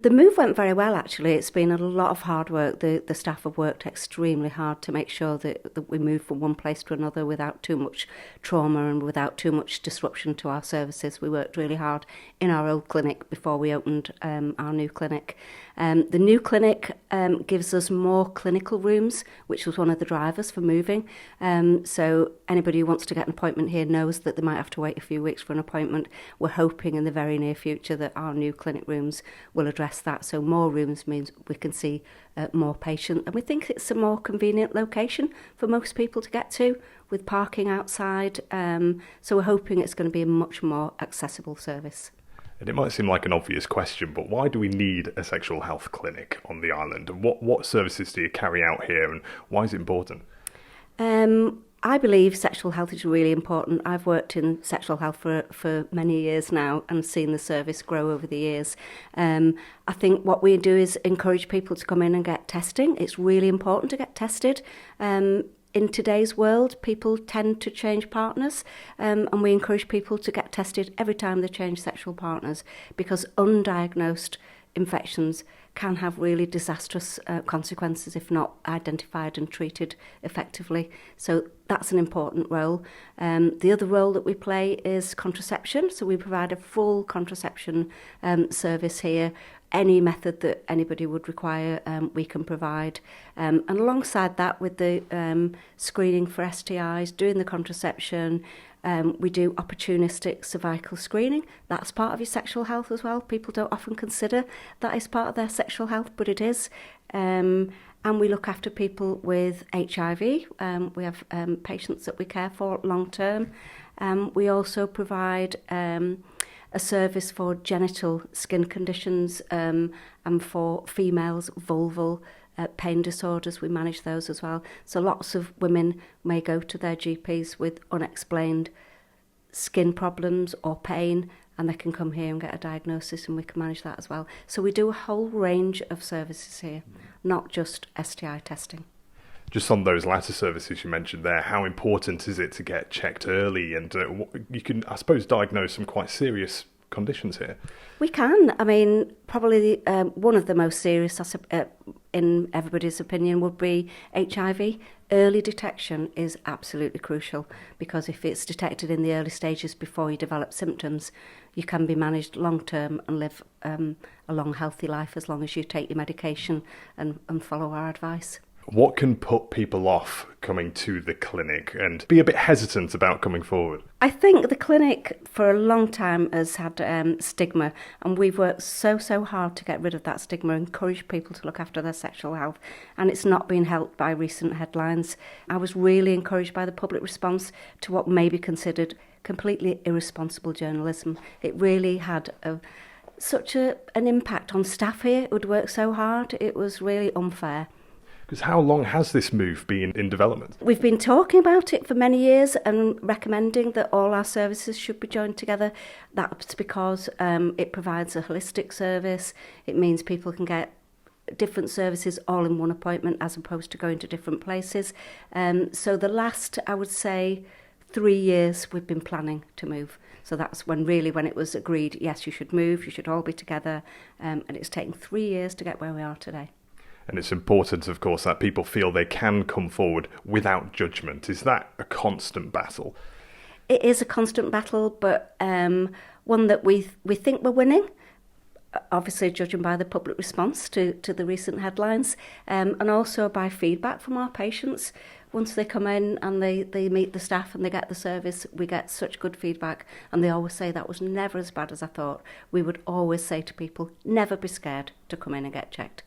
The move went very well, actually. It's been a lot of hard work. The staff have worked extremely hard to make sure that we move from one place to another without too much trauma and without too much disruption to our services. We worked really hard in our old clinic before we opened our new clinic. The new clinic gives us more clinical rooms, which was one of the drivers for moving. So anybody who wants to get an appointment here knows that they might have to wait a few weeks for an appointment. We're hoping in the very near future that our new clinic rooms will address that. So more rooms means we can see more patients, and we think it's a more convenient location for most people to get to, with parking outside. So we're hoping it's going to be a much more accessible service. And it might seem like an obvious question, but why do we need a sexual health clinic on the island? And what services do you carry out here, and why is it important? I believe sexual health is really important. I've worked in sexual health for many years now and seen the service grow over the years. I think what we do is encourage people to come in and get testing. It's really important to get tested. In today's world, people tend to change partners, and we encourage people to get tested every time they change sexual partners, because undiagnosed infections can have really disastrous consequences if not identified and treated effectively. So that's an important role. The other role that we play is contraception. So we provide a full contraception service here. Any method that anybody would require, we can provide. And alongside that, with the screening for STIs, doing the contraception, we do opportunistic cervical screening. That's part of your sexual health as well. People don't often consider that is part of their sexual health, but it is. And we look after people with HIV. We have patients that we care for long term. We also provide a service for genital skin conditions and for females, vulval pain disorders. We manage those as well. So lots of women may go to their GPs with unexplained skin problems or pain, and they can come here and get a diagnosis, and we can manage that as well. So we do a whole range of services here, not just STI testing. Just on those latter services you mentioned there, how important is it to get checked early? And you can, I suppose, diagnose some quite serious conditions here. We can. I mean, probably one of the most serious, in everybody's opinion, would be HIV. Early detection is absolutely crucial, because if it's detected in the early stages before you develop symptoms, you can be managed long term and live a long, healthy life as long as you take your medication and follow our advice. What can put people off coming to the clinic and be a bit hesitant about coming forward? I think the clinic for a long time has had stigma, and we've worked so hard to get rid of that stigma, encourage people to look after their sexual health, and it's not been helped by recent headlines. I was really encouraged by the public response to what may be considered completely irresponsible journalism. It really had such an impact on staff here who'd worked so hard. It was really unfair. Because how long has this move been in development? We've been talking about it for many years and recommending that all our services should be joined together. That's because it provides a holistic service. It means people can get different services all in one appointment as opposed to going to different places. So the last, I would say, 3 years we've been planning to move. So that's when it was agreed, yes, you should move, you should all be together. And it's taken 3 years to get where we are today. And it's important, of course, that people feel they can come forward without judgment. Is that a constant battle? It is a constant battle, but one that we think we're winning. Obviously, judging by the public response to the recent headlines, and also by feedback from our patients. Once they come in and they meet the staff and they get the service, we get such good feedback, and they always say that was never as bad as I thought. We would always say to people, never be scared to come in and get checked.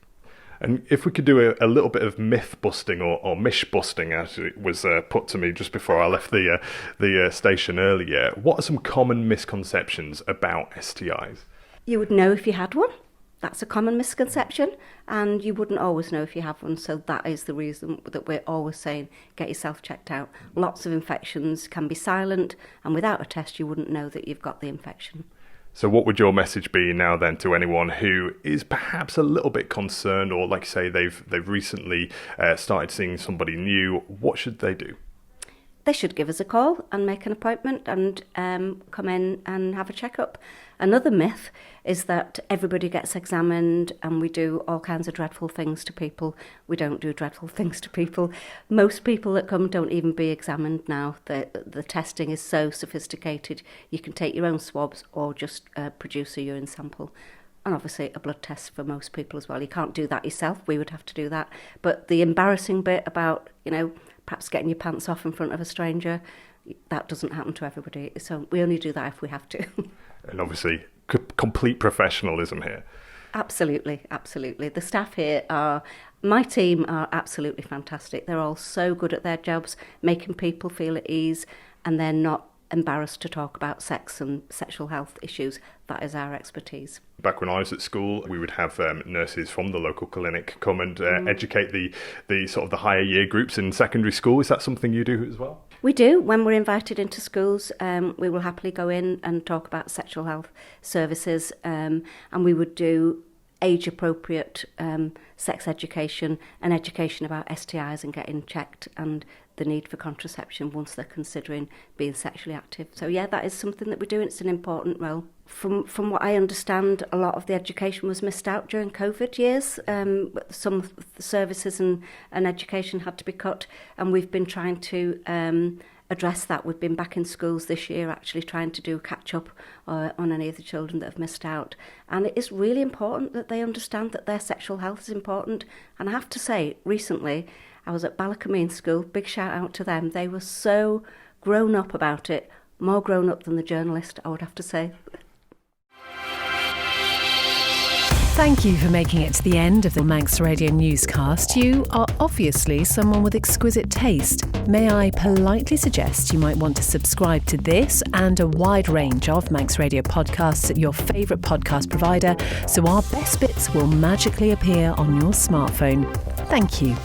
And if we could do a little bit of myth busting or mish busting, as it was put to me just before I left the station earlier, what are some common misconceptions about STIs? You would know if you had one. That's a common misconception, and you wouldn't always know if you have one. So that is the reason that we're always saying get yourself checked out. Lots of infections can be silent, and without a test you wouldn't know that you've got the infection. So what would your message be now then to anyone who is perhaps a little bit concerned, or like you say, they've recently started seeing somebody new? What should they do? They should give us a call and make an appointment and come in and have a checkup. Another myth is that everybody gets examined and we do all kinds of dreadful things to people. We don't do dreadful things to people. Most people that come don't even be examined now. The testing is so sophisticated. You can take your own swabs or just produce a urine sample. And obviously a blood test for most people as well. You can't do that yourself. We would have to do that. But the embarrassing bit about, perhaps getting your pants off in front of a stranger, that doesn't happen to everybody. So we only do that if we have to. And obviously complete professionalism here. Absolutely, absolutely. The staff here my team are absolutely fantastic. They're all so good at their jobs, making people feel at ease, and they're not embarrassed to talk about sex and sexual health issues. That is our expertise. Back when I was at school, we would have nurses from the local clinic come and educate the sort of the higher year groups in secondary school. Is that something you do as well? We do. When we're invited into schools, we will happily go in and talk about sexual health services, and we would do age-appropriate sex education and education about STIs and getting checked and the need for contraception once they're considering being sexually active. So yeah, that is something that we do, and it's an important role. From what I understand, a lot of the education was missed out during COVID years. Some of the services and education had to be cut, and we've been trying to address that. We've been back in schools this year actually trying to do catch up on any of the children that have missed out. And it is really important that they understand that their sexual health is important. And I have to say, recently, I was at Ballacameen School, big shout out to them. They were so grown up about it, more grown up than the journalist, I would have to say. Thank you for making it to the end of the Manx Radio newscast. You are obviously someone with exquisite taste. May I politely suggest you might want to subscribe to this and a wide range of Manx Radio podcasts at your favourite podcast provider, so our best bits will magically appear on your smartphone. Thank you.